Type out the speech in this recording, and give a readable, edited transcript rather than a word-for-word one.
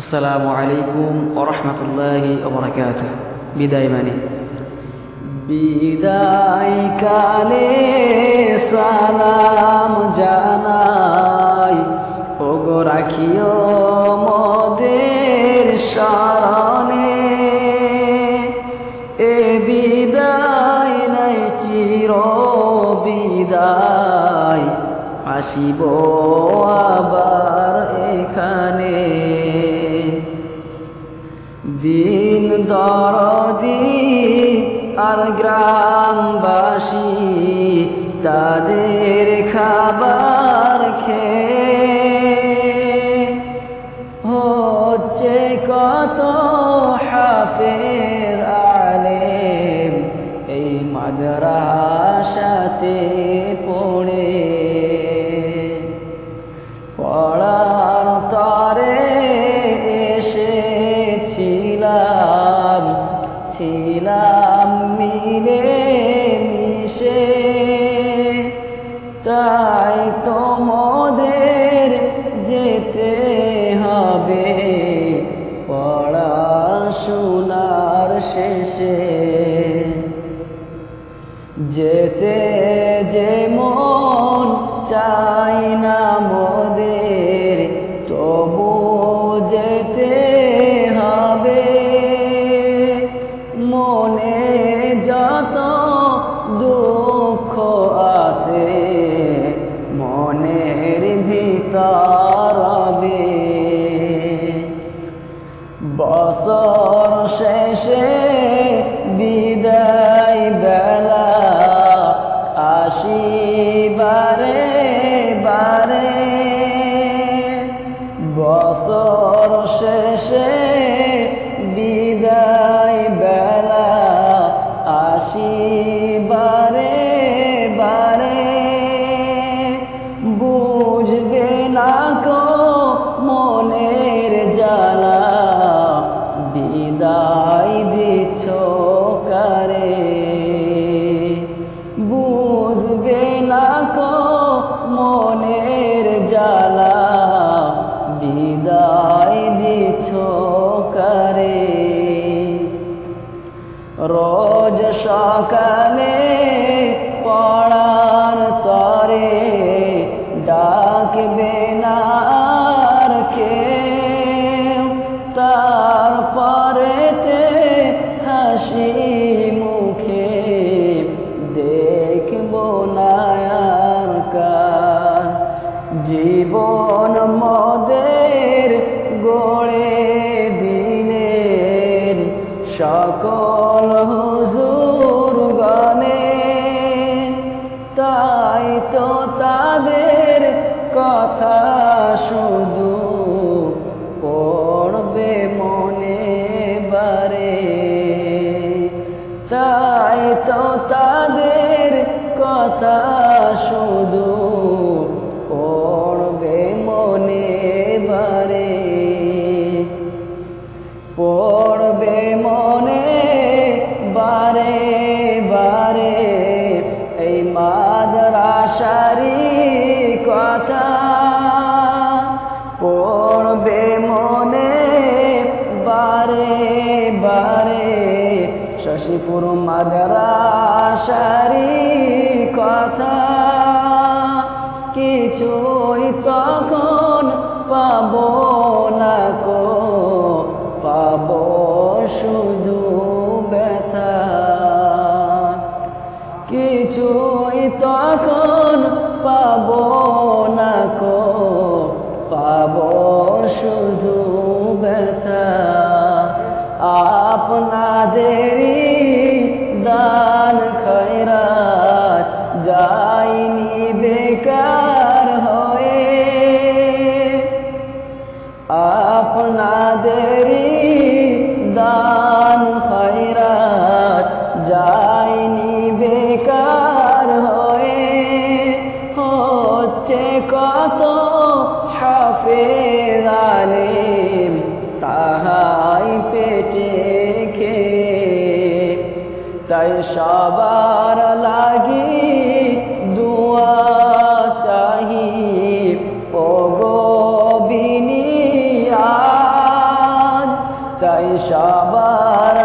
আসসালামু আলাইকুম ওয়া রাহমাতুল্লাহি ওয়া বারাকাতুহু। বিদায় মানে বিদায় কালে সালাম জানাই, ওগো রাখিও মোদের শরণে। এ বিদায় নাই চির বিদায়, আসিব আবার এখানে। দিন দরদি আর গ্রামবাসী তাদের খাবার খেয়ে হচ্ছে কত হাফেজ আলেম এই মাদ্রাসাতে পড়ে। পড়ার তরে ছিলাম মিলে মিশে, তাই তোমাদের যেতে হবে পড়াশোনার শেষে। যেতে যে মন চাই না মোদের, তবু যেতে হবে। মনে যত দুঃখ আছে মনের ভিতর রবে। বছর শেষে বিদায় বেলা আসিবারে বারে। বছর শেষে বিদায় বেলা আসিবারে বারে। বুঝবে না কো মনের জ্বালা, বিদায় দিচ্ছ কারে। বুঝবে না কো মনের জ্বালা, বিদায় দিচ্ছ কারে। রোজ সকালে পড়ার তরে ডাকবে না আর কেউ, তারপরেতে হাসি মুখে দেখব না আর কার। জীবন মোদের গড়ে দিলেন সকল হুজুর গণে, তাই তো তাদের কথা শুধু পড়বে মনে বারে। তাই তো তাদের কথা শুধু পড়বে মনে বারে। পড়বে মনে বারে বারে এই মাদ্রাসারি কথা। পড়বে মনে বারে বারে শশীপুর মাদ্রাসারি কথা। কিছুই তখন পাবো না কো, পাবো শুধু ব্যথা। কিছুই তখন পাবো না কো, পাবো শুধু ব্যথা। আপনাদেরই দান খয়রাত যায়নি বেকার হয়ে। আপনাদেরই দান খয়রাত যায়নি বেকার হয়ে। হচ্ছে কত হাফেজ আলেম তাহাই পেটে খেয়ে। তাই সবার লাগি দুয়া চাহি, ওগো বিনিয়া সবার